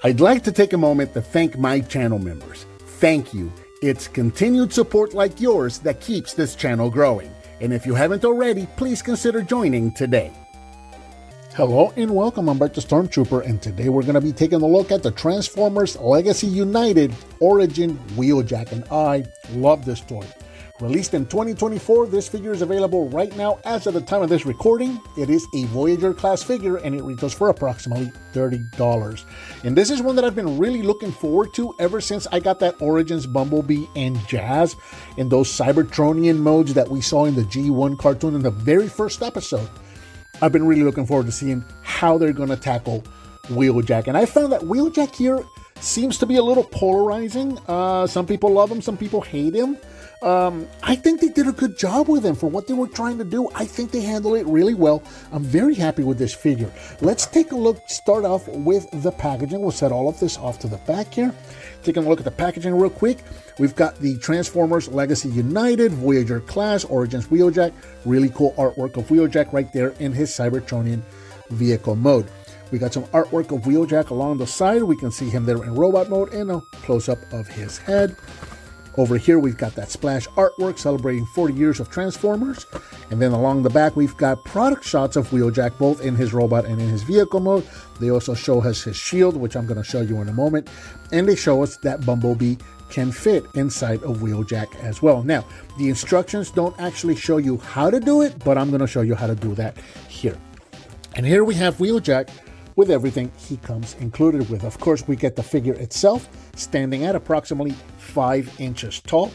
I'd like to take a moment to thank my channel members. Thank you. It's continued support like yours that keeps this channel growing. And if you haven't already, please consider joining today. Hello and welcome, I'm Bert the Stormtrooper, and today we're going to be taking a look at the Transformers Legacy United Origin Wheeljack, and I love this toy. Released in 2024, this figure is available right now as of the time of this recording. It is a Voyager class figure and it retails for approximately $30. And this is one that I've been really looking forward to ever since I got that Origins Bumblebee and Jazz in those Cybertronian modes that we saw in the G1 cartoon in the very first episode. I've been really looking forward to seeing how they're going to tackle Wheeljack. And I found that Wheeljack here seems to be a little polarizing. Some people love him, some people hate him. I think they did a good job with him for what they were trying to do. I think they handled it really well. I'm very happy with this figure. Let's take a look, start off with the packaging. We'll set all of this off to the back here. Taking a look at the packaging real quick. We've got the Transformers Legacy United Voyager class Origins Wheeljack. Really cool artwork of Wheeljack right there in his Cybertronian vehicle mode. We got some artwork of Wheeljack along the side. We can see him there in robot mode and a close-up of his head. Over here, we've got that splash artwork celebrating 40 years of Transformers. And then along the back, we've got product shots of Wheeljack, both in his robot and in his vehicle mode. They also show us his shield, which I'm going to show you in a moment. And they show us that Bumblebee can fit inside of Wheeljack as well. Now, the instructions don't actually show you how to do it, but I'm going to show you how to do that here. And here we have Wheeljack with everything he comes included with. Of course, we get the figure itself standing at approximately 5 inches tall.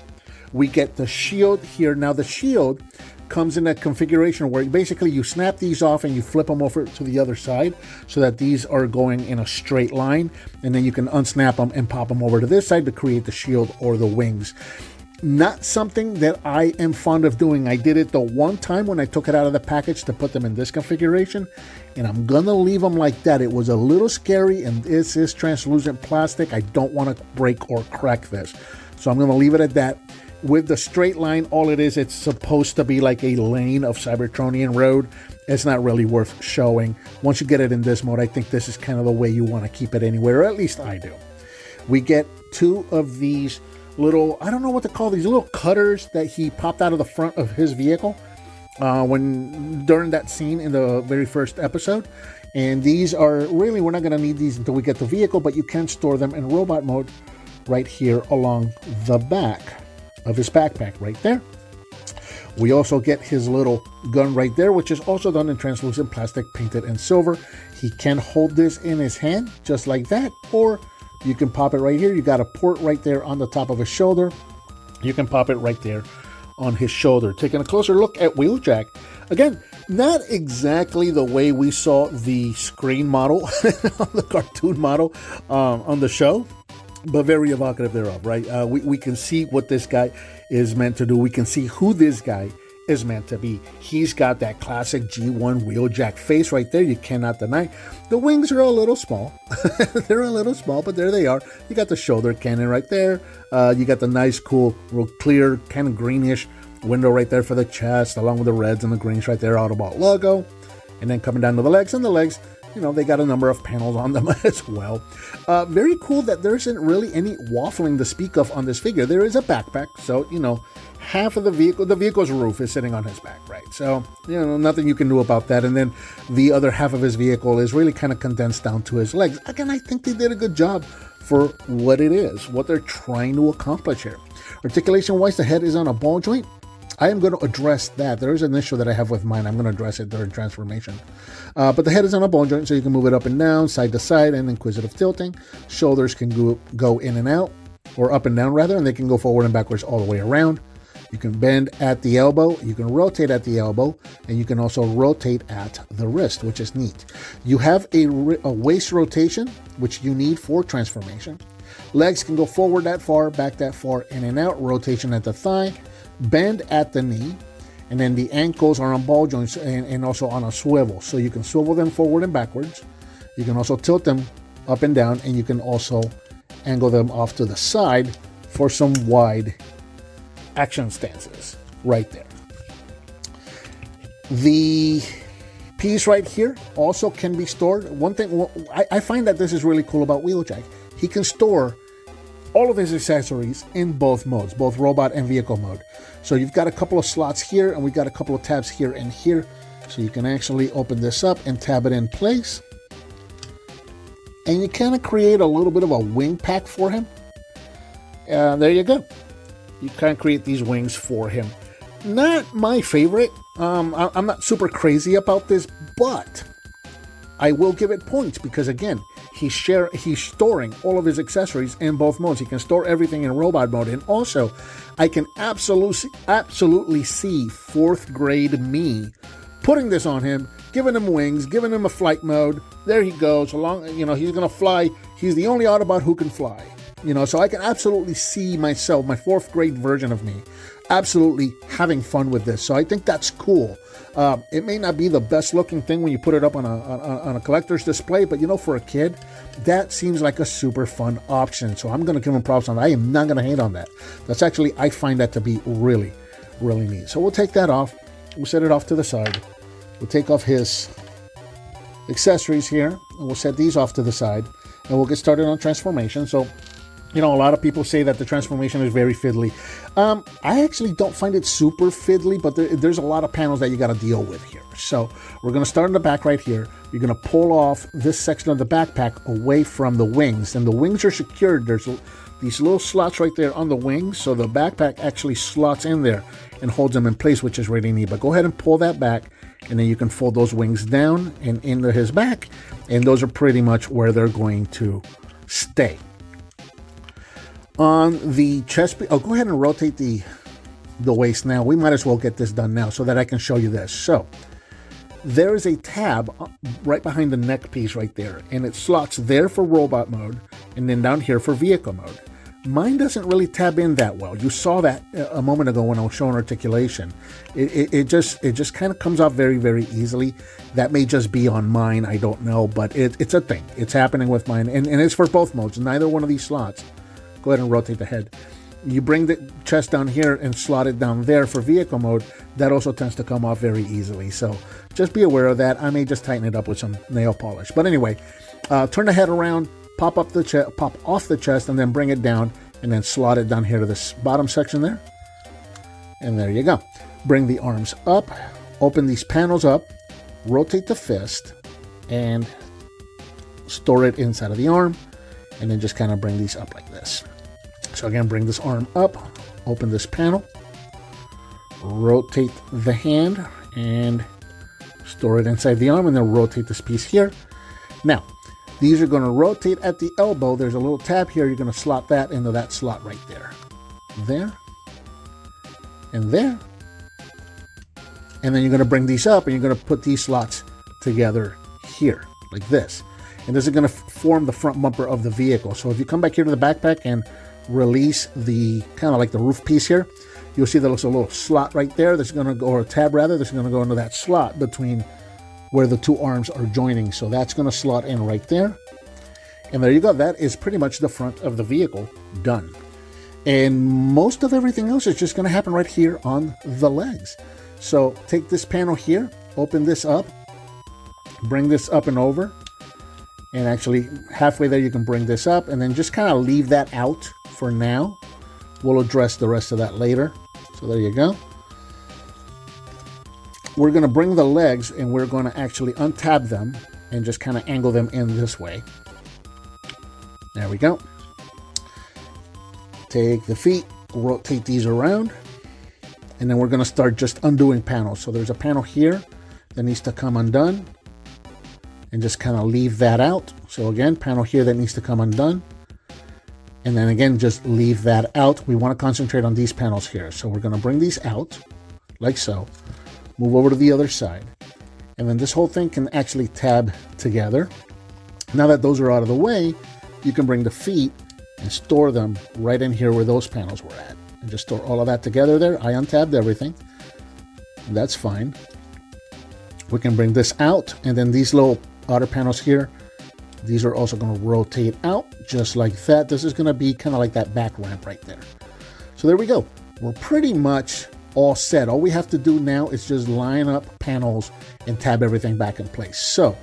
We get the shield here. Now the shield comes in a configuration where basically you snap these off and you flip them over to the other side so that these are going in a straight line, and then you can unsnap them and pop them over to this side to create the shield or the wings. Not something that I am fond of doing. I did it the one time when I took it out of the package to put them in this configuration, and I'm gonna leave them like that. It was a little scary, and this is translucent plastic. I don't want to break or crack this, so I'm gonna leave it at that. With the straight line, all it is, it's supposed to be like a lane of Cybertronian road. It's not really worth showing. Once you get it in this mode, I think this is kind of the way you want to keep it anywhere, or at least I do. We get two of these little, I don't know what to call these, little cutters that he popped out of the front of his vehicle during that scene in the very first episode. And these are really, we're not going to need these until we get the vehicle, but you can store them in robot mode right here along the back of his backpack right there. We also get his little gun right there, which is also done in translucent plastic, painted in silver. He can hold this in his hand just like that, or you can pop it right here. You got a port right there on the top of his shoulder. You can pop it right there on his shoulder. Taking a closer look at Wheeljack. Again, not exactly the way we saw the screen model, the cartoon model on the show, but very evocative thereof, right? We can see what this guy is meant to do. We can see who this guy is meant to be. He's got that classic G1 Wheeljack face right there. You cannot deny. The wings are a little small. They're a little small, but there they are. You got the shoulder cannon right there. You got the nice, cool, real clear, kind of greenish window right there for the chest, along with the reds and the greens right there, Autobot logo. And then coming down to the legs, and the legs, you know, they got a number of panels on them as well. Very cool that there isn't really any waffling to speak of on this figure. There is a backpack, so, you know, half of the vehicle's roof is sitting on his back, right? So, you know, nothing you can do about that. And then the other half of his vehicle is really kind of condensed down to his legs. Again, I think they did a good job for what it is, what they're trying to accomplish here. Articulation-wise, the head is on a ball joint. I am going to address that. There is an issue that I have with mine. I'm going to address it during transformation. But the head is on a ball joint, so you can move it up and down, side to side, and inquisitive tilting. Shoulders can go in and out, or up and down rather, and they can go forward and backwards all the way around. You can bend at the elbow, you can rotate at the elbow, and you can also rotate at the wrist, which is neat. You have a waist rotation, which you need for transformation. Legs can go forward that far, back that far, in and out. Rotation at the thigh, bend at the knee, and then the ankles are on ball joints and also on a swivel. So you can swivel them forward and backwards. You can also tilt them up and down, and you can also angle them off to the side for some wide action stances right there. The piece right here also can be stored. One thing, I find that this is really cool about Wheeljack. He can store all of his accessories in both modes, both robot and vehicle mode. So you've got a couple of slots here, and we've got a couple of tabs here and here. So you can actually open this up and tab it in place. And you kind of create a little bit of a wing pack for him. There you go. You kind of create these wings for him. Not my favorite. I'm not super crazy about this, but I will give it points because, again, he's storing all of his accessories in both modes. He can store everything in robot mode, and also I can absolutely see fourth grade me putting this on him, giving him wings, giving him a flight mode. There he goes. He's gonna fly. He's the only Autobot who can fly. So I can absolutely see myself, my fourth grade version of me, absolutely having fun with this. So I think that's cool. It may not be the best looking thing when you put it up on a collector's display, but for a kid, that seems like a super fun option. So I'm going to give him props on that. I am not going to hate on that. That's actually, I find that to be really, really neat. So we'll take that off. We'll set it off to the side. We'll take off his accessories here, and we'll set these off to the side, and we'll get started on transformation. So, a lot of people say that the transformation is very fiddly. I actually don't find it super fiddly, but there's a lot of panels that you got to deal with here. So we're going to start in the back right here. You're going to pull off this section of the backpack away from the wings. And the wings are secured. There's these little slots right there on the wings. So the backpack actually slots in there and holds them in place, which is really neat. But go ahead and pull that back, and then you can fold those wings down and into his back. And those are pretty much where they're going to stay. On the chest piece, go ahead and rotate the waist now. We might as well get this done now so that I can show you this. So there is a tab right behind the neck piece right there, and it slots there for robot mode and then down here for vehicle mode. Mine doesn't really tab in that well. You saw that a moment ago when I was showing articulation. It just kind of comes off very, very easily. That may just be on mine. I don't know, but it's a thing. It's happening with mine, and it's for both modes. Neither one of these slots. Go ahead and rotate the head. You bring the chest down here and slot it down there for vehicle mode. That also tends to come off very easily. So just be aware of that. I may just tighten it up with some nail polish. But anyway, turn the head around, pop off the chest, and then bring it down, and then slot it down here to this bottom section there. And there you go. Bring the arms up, open these panels up, rotate the fist, and store it inside of the arm. And then just kind of bring these up like this. So again, bring this arm up, open this panel, rotate the hand, and store it inside the arm, and then rotate this piece here. Now, these are going to rotate at the elbow. There's a little tab here. You're going to slot that into that slot right there. There. And there. And then you're going to bring these up, and you're going to put these slots together here, like this. And this is going to form the front bumper of the vehicle. So if you come back here to the backpack and release the kind of like the roof piece here, you'll see there's a little slot right there that's going to go, or a tab rather, that's going to go into that slot between where the two arms are joining. So that's going to slot in right there. And there you go. That is pretty much the front of the vehicle done. And most of everything else is just going to happen right here on the legs. So take this panel here, open this up, bring this up and over. And actually, halfway there, you can bring this up, and then just kind of leave that out for now. We'll address the rest of that later. So there you go. We're going to bring the legs, and we're going to actually untab them and just kind of angle them in this way. There we go. Take the feet, rotate these around, and then we're going to start just undoing panels. So there's a panel here that needs to come undone. And just kind of leave that out. So again, panel here that needs to come undone. And then again, just leave that out. We want to concentrate on these panels here. So we're going to bring these out, like so. Move over to the other side. And then this whole thing can actually tab together. Now that those are out of the way, you can bring the feet and store them right in here where those panels were at. And just store all of that together there. I untabbed everything. That's fine. We can bring this out, and then these little outer panels here, these are also going to rotate out just like that. This is going to be kind of like that back ramp right there. So there we go. We're pretty much all set. All we have to do now is just line up panels and tab everything back in place. So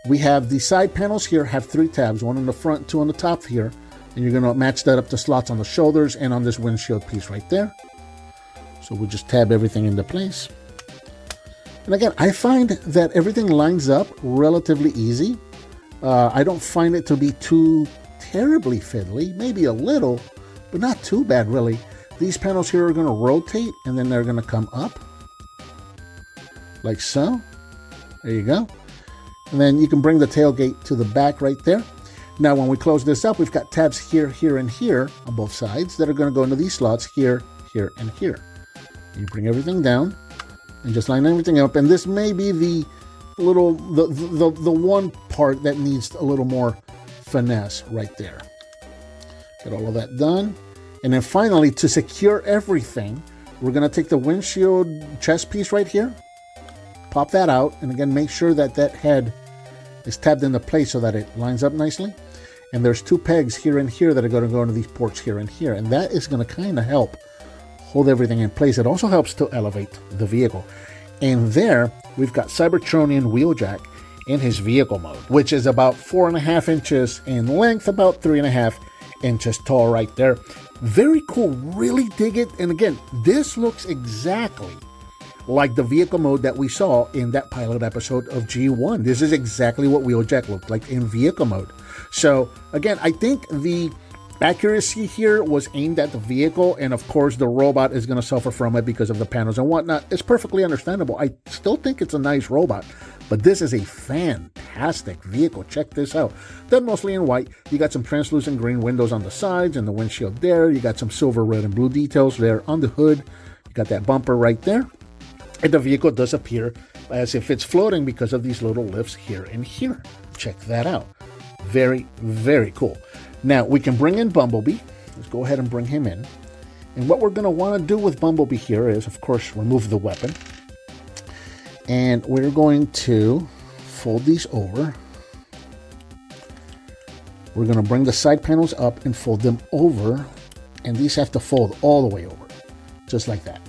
we have the side panels here have 3 tabs, 1 in the front, 2 on the top here. And you're going to match that up to slots on the shoulders and on this windshield piece right there. So we'll just tab everything into place. And again, I find that everything lines up relatively easy. I don't find it to be too terribly fiddly, maybe a little, but not too bad really. These panels here are going to rotate and then they're going to come up like so. There you go. And then you can bring the tailgate to the back right there. Now, when we close this up, we've got tabs here, here, and here on both sides that are going to go into these slots here, here, and here. You bring everything down and just line everything up. And this may be the little, the one part that needs a little more finesse right there. Get all of that done. And then finally, to secure everything, we're going to take the windshield chest piece right here, pop that out, and again, make sure that that head is tabbed into place so that it lines up nicely. And there's 2 pegs here and here that are going to go into these ports here and here. And that is going to kind of help hold everything in place. It also helps to elevate the vehicle. And there, we've got Cybertronian Wheeljack in his vehicle mode, which is about 4.5 inches in length, about 3.5 inches tall right there. Very cool, really dig it. And again, this looks exactly like the vehicle mode that we saw in that pilot episode of G1. This is exactly what Wheeljack looked like in vehicle mode. So again, I think the accuracy here was aimed at the vehicle, and of course the robot is going to suffer from it because of the panels and whatnot. It's perfectly understandable. I still think it's a nice robot, but this is a fantastic vehicle. Check this out. Done mostly in white. You got some translucent green windows on the sides and the windshield there. You got some silver, red, and blue details there on the hood. You got that bumper right there. And the vehicle does appear as if it's floating because of these little lifts here and here. Check that out. Very, very cool. Now, we can bring in Bumblebee. Let's go ahead and bring him in. And what we're going to want to do with Bumblebee here is, of course, remove the weapon. And we're going to fold these over. We're going to bring the side panels up and fold them over. And these have to fold all the way over, just like that.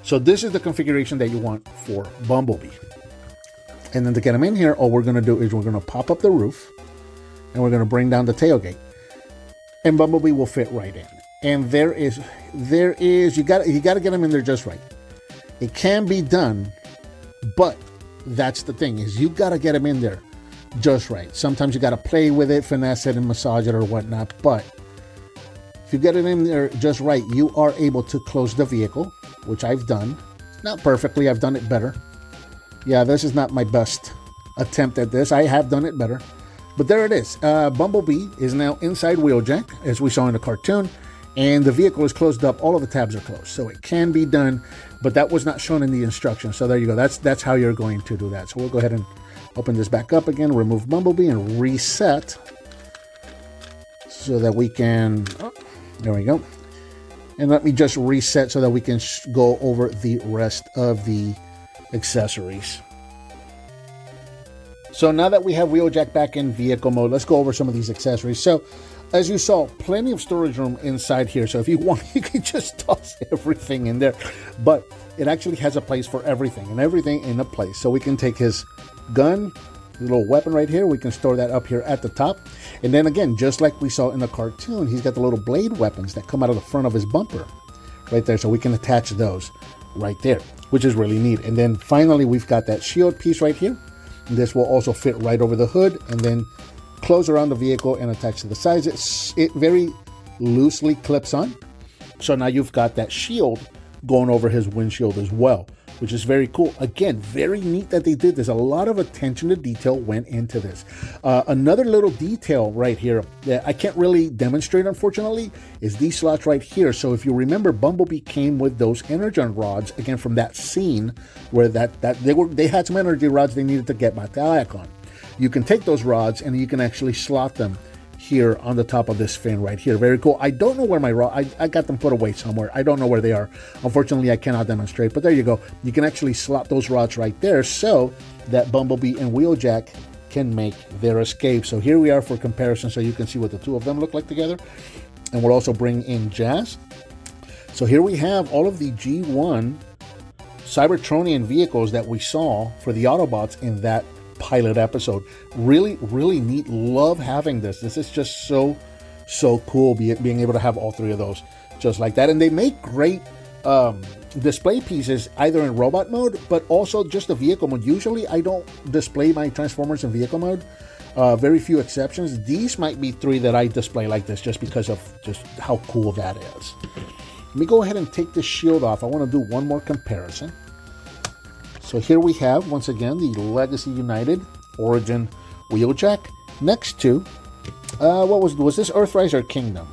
So this is the configuration that you want for Bumblebee. And then to get him in here, all we're going to do is we're going to pop up the roof. And we're going to bring down the tailgate. And Bumblebee will fit right in. And there is, you got to get him in there just right. It can be done, but that's the thing, is you got to get him in there just right. Sometimes you got to play with it, finesse it, and massage it or whatnot. But if you get it in there just right, you are able to close the vehicle, which I've done. Not perfectly, I've done it better. Yeah, this is not my best attempt at this. I have done it better. But there it is. Bumblebee is now inside Wheeljack, as we saw in the cartoon, and the vehicle is closed up. All of the tabs are closed, so it can be done, but that was not shown in the instructions. So there you go. That's how you're going to do that. So we'll go ahead and open this back up again, remove Bumblebee, and reset so that we can... Oh, there we go. And let me just reset so that we can go over the rest of the accessories. So now that we have Wheeljack back in vehicle mode, let's go over some of these accessories. So as you saw, plenty of storage room inside here. So if you want, you can just toss everything in there. But it actually has a place for everything, and everything in a place. So we can take his gun, the little weapon right here. We can store that up here at the top. And then again, just like we saw in the cartoon, he's got the little blade weapons that come out of the front of his bumper right there. So we can attach those right there, which is really neat. And then finally, we've got that shield piece right here. This will also fit right over the hood and then close around the vehicle and attach to the sides. It very loosely clips on. So now you've got that shield going over his windshield as well, which is very cool. Again, very neat that they did this. A lot of attention to detail went into this. Another little detail right here that I can't really demonstrate, unfortunately, is these slots right here. So if you remember, Bumblebee came with those energon rods, again, from that scene where they had some energy rods they needed to get MacLeod on. You can take those rods and you can actually slot them here on the top of this fin right here. Very cool. I don't know where my rod, I got them put away somewhere. I don't know where they are. Unfortunately, I cannot demonstrate, but there you go. You can actually slot those rods right there so that Bumblebee and Wheeljack can make their escape. So here we are for comparison, so you can see what the two of them look like together. And we'll also bring in Jazz. So here we have all of the G1 Cybertronian vehicles that we saw for the Autobots in that pilot episode. Really, really neat. Love having this. This is just so cool being able to have all three of those just like that. And they make great display pieces either in robot mode, but also just the vehicle mode. Usually I don't display my Transformers in vehicle mode. Very few exceptions. These might be three that I display like this just because of just how cool that is. Let me go ahead and take this shield off. I want to do one more comparison. So here we have, once again, the Legacy United Origin Wheeljack next to, what was this Earthrise or Kingdom?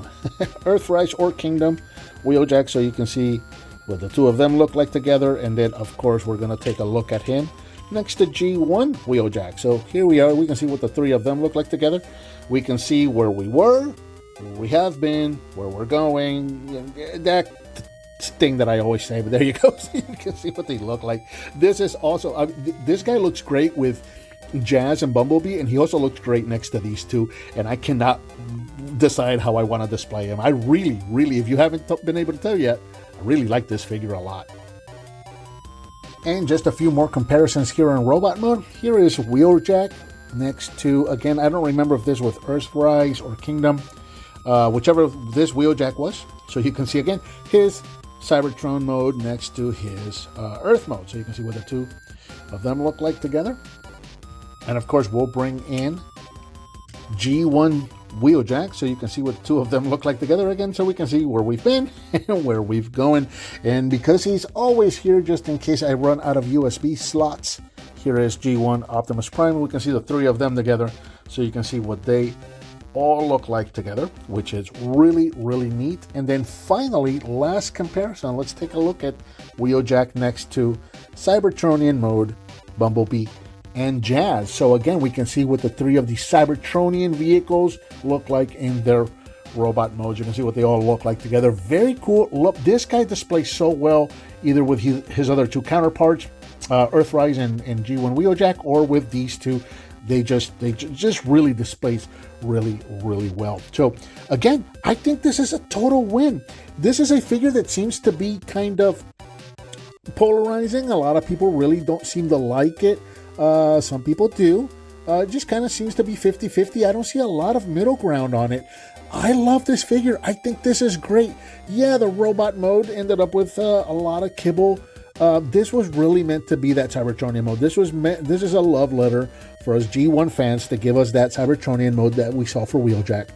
Earthrise or Kingdom Wheeljack, so you can see what the two of them look like together. And then, of course, we're going to take a look at him next to G1 Wheeljack. So here we are. We can see what the three of them look like together. We can see where we were, where we have been, where we're going, that thing that I always say, but there you go. So you can see what they look like. This is also, this guy looks great with Jazz and Bumblebee, and he also looks great next to these two, and I cannot decide how I want to display him. I really, if you haven't been able to tell yet, I really like this figure a lot. And just a few more comparisons here in robot mode. Here is Wheeljack next to, again, I don't remember if this was Earthrise or Kingdom, whichever this Wheeljack was. So you can see again his Cybertron mode next to his Earth mode. So you can see what the two of them look like together. And of course, we'll bring in G1 Wheeljack so you can see what the two of them look like together again, so we can see where we've been and where we've going. And because he's always here, just in case I run out of USB slots, here is G1 Optimus Prime. We can see the three of them together so you can see what they all look like together, which is really neat. And then finally, last comparison, let's take a look at Wheeljack next to Cybertronian mode, Bumblebee, and Jazz. So again, we can see what the three of the Cybertronian vehicles look like in their robot modes. You can see what they all look like together. Very cool. Look, this guy displays so well either with his other two counterparts, Earthrise and G1 Wheeljack, or with these two. They just really displays really well. So again, I think this is a total win. This is a figure that seems to be kind of polarizing. A lot of people really don't seem to like it. Some people do. It just kind of seems to be 50-50. I don't see a lot of middle ground on it. I love this figure. I think this is great. Yeah, the robot mode ended up with a lot of kibble. This was really meant to be that Cybertronian mode. This is a love letter for us G1 fans to give us that Cybertronian mode that we saw for Wheeljack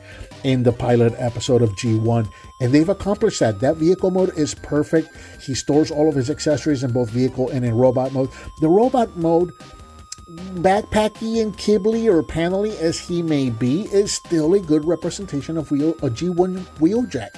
in the pilot episode of G1. And they've accomplished that. That vehicle mode is perfect. He stores all of his accessories in both vehicle and in robot mode. The robot mode, backpacky and kibbly or panely as he may be, is still a good representation of a G1 Wheeljack.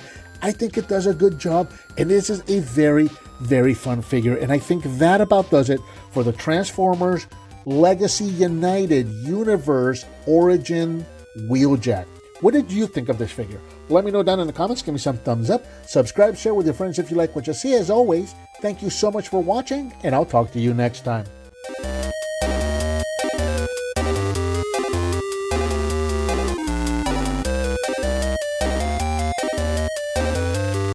I think it does a good job, and this is a very fun figure, and I think that about does it for the Transformers Legacy United Universe Origin Wheeljack. What did you think of this figure? Let me know down in the comments. Give me some thumbs up. Subscribe, share with your friends if you like what you see. As always, thank you so much for watching, and I'll talk to you next time.